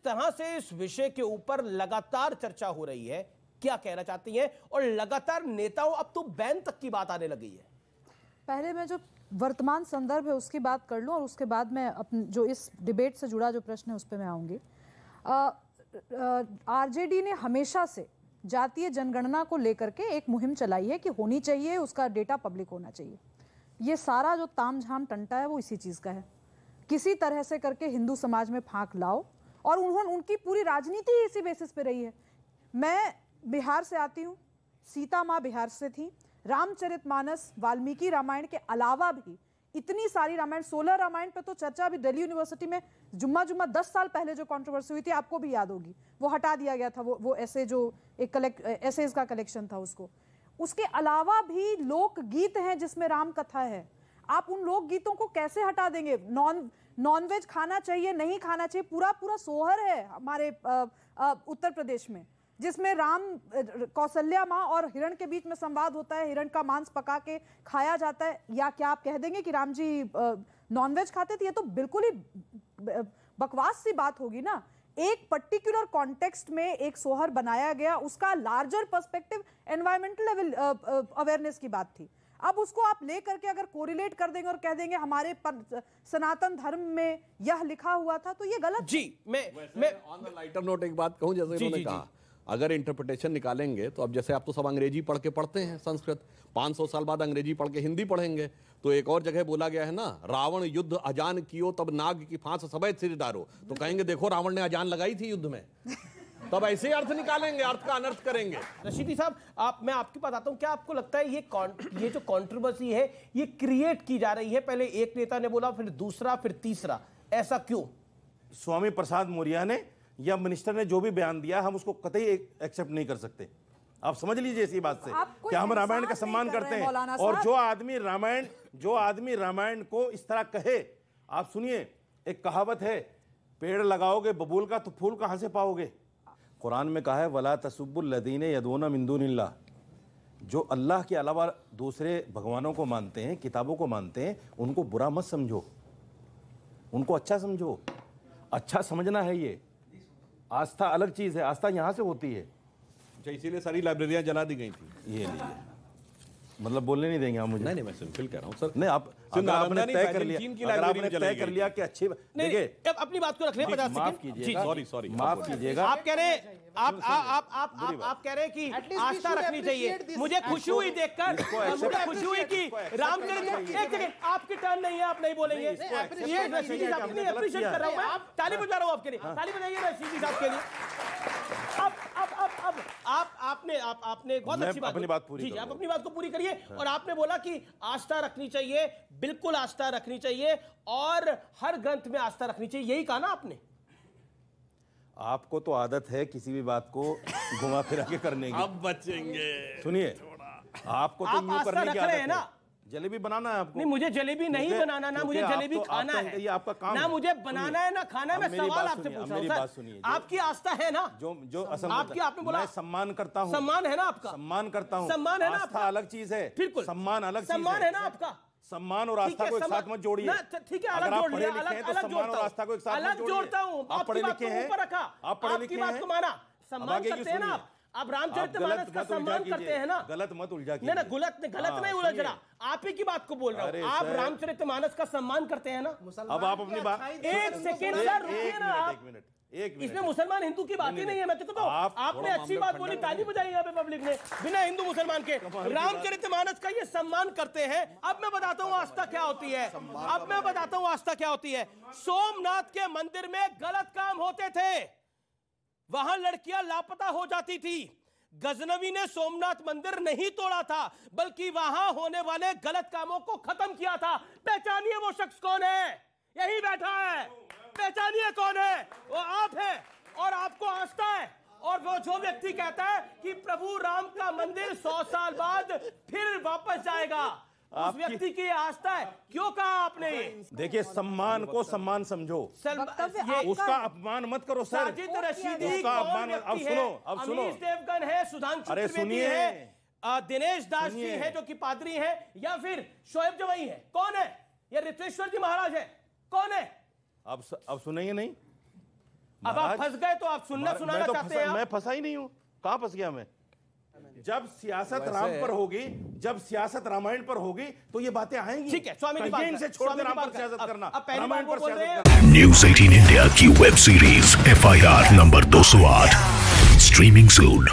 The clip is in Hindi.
तरह से इस विषय के ऊपर लगातार चर्चा हो रही है, क्या कहना चाहती हैं? और लगातार नेताओं, अब तो बैन तक की बात आने लगी है। पहले मैं जो वर्तमान संदर्भ है उसकी बात कर लूं और उसके बाद मैं जो इस डिबेट से जुड़ा जो प्रश्न है उस पर मैं आऊंगी। आरजेडी ने हमेशा से जातीय जनगणना को लेकर के एक मुहिम चलाई है कि होनी चाहिए, उसका डेटा पब्लिक होना चाहिए। ये सारा जो तामझाम टंटा है वो इसी चीज़ का है, किसी तरह से करके हिंदू समाज में फांक लाओ, और उनकी पूरी राजनीति इसी बेसिस पे रही है। मैं बिहार से आती हूँ, सीता माँ बिहार से थी, रामचरितमानस वाल्मीकि रामायण के अलावा भी इतनी सारी रामायण, 16 रामायण पे तो चर्चा अभी दिल्ली यूनिवर्सिटी में जुम्मा 10 साल पहले जो कंट्रोवर्सी हुई थी आपको भी याद होगी, वो हटा दिया गया था, वो ऐसे जो एक ऐसेज का कलेक्शन था उसको। उसके अलावा भी लोक गीत हैं जिसमें राम कथा है, आप उन लोक गीतों को कैसे हटा देंगे? नॉनवेज खाना चाहिए, नहीं खाना चाहिए, पूरा सोहर है हमारे उत्तर प्रदेश में जिसमें राम कौशल्या माँ और हिरण के बीच में संवाद होता है, हिरण का मांस पका के खाया जाता है। या क्या आप कह देंगे कि राम जी नॉनवेज खाते थे? ये तो बिल्कुल ही बकवास सी बात होगी ना। एक पर्टिकुलर कॉन्टेक्स्ट में एक सोहर बनाया गया, उसका larger perspective environmental level awareness की बात थी। अब उसको आप ले करके अगर कोरिलेट कर देंगे और कह देंगे हमारे सनातन धर्म में यह लिखा हुआ था, तो ये गलत जी। मैं ऑन द लाइटर नोट एक बात कहूं, जैसे उन्होंने कहा अगर इंटरप्रिटेशन निकालेंगे तो अब जैसे आप तो सब अंग्रेजी पढ़ के पढ़ते हैं संस्कृत, 500 साल बाद अंग्रेजी पढ़ के हिंदी पढ़ेंगे, तो एक और जगह बोला गया है ना, रावण युद्ध अजान कियो तब नाग की फांस सबैत सिर डारो, तो कहेंगे देखो रावण ने अजान लगाई थी युद्ध में। तब ऐसे अर्थ निकालेंगे, अर्थ का अनर्थ करेंगे। रशीदी साहब, मैं आपके पास आता हूं, क्या आपको लगता है ये जो कंट्रोवर्सी है ये क्रिएट की जा रही है? पहले एक नेता ने बोला, फिर दूसरा, फिर तीसरा, ऐसा क्यों? स्वामी प्रसाद मौर्य ने या मिनिस्टर ने जो भी बयान दिया, हम उसको कतई एक्सेप्ट नहीं कर सकते। आप समझ लीजिए इसी बात से कि हम रामायण का सम्मान करते हैं, और जो आदमी रामायण को इस तरह कहे, आप सुनिए, एक कहावत है, पेड़ लगाओगे बबूल का तो फूल कहां से पाओगे? कुरान में कहा है वला तसुब्बुल लदीने यदूना मिन दूनिल्लाह, जो अल्लाह के अलावा दूसरे भगवानों को मानते हैं, किताबों को मानते हैं, उनको बुरा मत समझो, उनको अच्छा समझो। अच्छा समझना है, ये आस्था अलग चीज है, आस्था यहां से होती है। इसीलिए सारी लाइब्रेरियां जला दी गई थी। ये लीजिए, मतलब बोलने नहीं देंगे आप मुझे? नहीं, मैं सिंपल कह रहा हूं सर। नहीं, आपने तय कर लिया, अगर आपने तय कर लिया कि अच्छी, देखिए अपनी बात को रख ले, 50 माफ कीजिएगा, सॉरी माफ कीजिएगा, आप कह रहे हैं आप कह रहे हैं कि आस्था रखनी चाहिए। मुझे खुशी हुई देखकर, मुझे खुशी हुई कि रामचरित्र, एक सेकंड, आपकी टर्न नहीं है, आप नहीं बोलेंगे। ये रशीदी साहब ने अप्रिशिएट कर रहा हूं मैं, ताली बजा रहा हूं आपके लिए, ताली बजाइए रशीदी साहब के लिए। अब आपने बहुत अच्छी बात, अपनी बात पूरी, आप अपनी बात को पूरी करिए। और आपने बोला कि आस्था रखनी चाहिए, बिल्कुल आस्था रखनी चाहिए, और हर ग्रंथ में आस्था रखनी चाहिए, यही कहा ना आपने? आपको तो आदत है किसी भी बात को घुमा फिरा के करने की। अब बचेंगे, सुनिए, आपको तो यूं करने की आदत है ना। जलेबी बनाना है आपको? नहीं, मुझे जलेबी नहीं बनाना, ना मुझे जलेबी खाना है, ये आपका काम ना मुझे बनाना है ना खाना है। मैं सवाल आपसे पूछ रहा हूं सर, आपकी आस्था है ना? जो आपकी, आपने बोला मैं सम्मान करता हूं, सम्मान है ना आपका? सम्मान करता हूं, सम्मान है ना आपका? आस्था अलग चीज है, बिल्कुल, सम्मान अलग चीज है। सम्मान है ना आपका? सम्मान और आस्था को एक साथ मत जोड़िए। ठीक है, अलग जोड़ लिया, सम्मान और आस्था को एक साथ अलग जोड़ता हूं। आप पढ़े लिखे हैं, आप पढ़े लिखे हैं, आपकी बात को माना, सम्मान करते हैं ना आप रामचरितमानस का सम्मान करते हैं ना? गलत मत उलझा नहीं, गलत नहीं उलझ रहा, आप ही की बात को बोल रहा हूं। आप रामचरितमानस का सम्मान करते हैं ना? अब आप अपनी बात, एक सेकेंड सर रुकिए ना आप, इसमें मुसलमान हिंदू की बात ही नहीं है। मैं तो आपने अच्छी बात बोली, ताली बजाई यहाँ पे पब्लिक ने, बिना हिंदू मुसलमान के। रामचरितमानस का ये सम्मान करते हैं। अब मैं बताता हूँ आस्था क्या होती है, अब मैं बताता हूँ आस्था क्या होती है। सोमनाथ के मंदिर में गलत काम होते थे, वहां लड़कियां लापता हो जाती थी। गजनवी ने सोमनाथ मंदिर नहीं तोड़ा था, बल्कि वहां होने वाले गलत कामों को खत्म किया था। पहचानिए वो शख्स कौन है, यही बैठा है, पहचानिए कौन है, वो आप है, और आपको आस्था है। और वो जो व्यक्ति कहता है कि प्रभु राम का मंदिर 100 साल बाद फिर वापस जाएगा, उस व्यक्ति की आस्था है। क्यों कहा आपने ये? देखिए, सम्मान को सम्मान समझो, उसका अपमान मत करो सर। साजिद रशीदी उसका अपमान, अब सुनो, अमीश देवगन है, सुधांशु त्रिवेदी है, दिनेश दास जी है जो कि पादरी है, या फिर शोएब जवाई है, कौन है? या रितेश्वर जी महाराज है, कौन है? अब सुनेंगे नहीं? अब आप फंस गए तो आप सुनना सुनाना चाहते हैं। मैं फंसा ही नहीं हूं, कहां फंस गया मैं? जब सियासत राम पर होगी, जब सियासत रामायण पर होगी तो ये बातें आएंगी। ठीक है, स्वामी जी इनसे छोड़कर राम पर सियासत करना, रामायण पर सियासत करना। न्यूज़ 18 इंडिया की web series FIR number 208 streaming सून।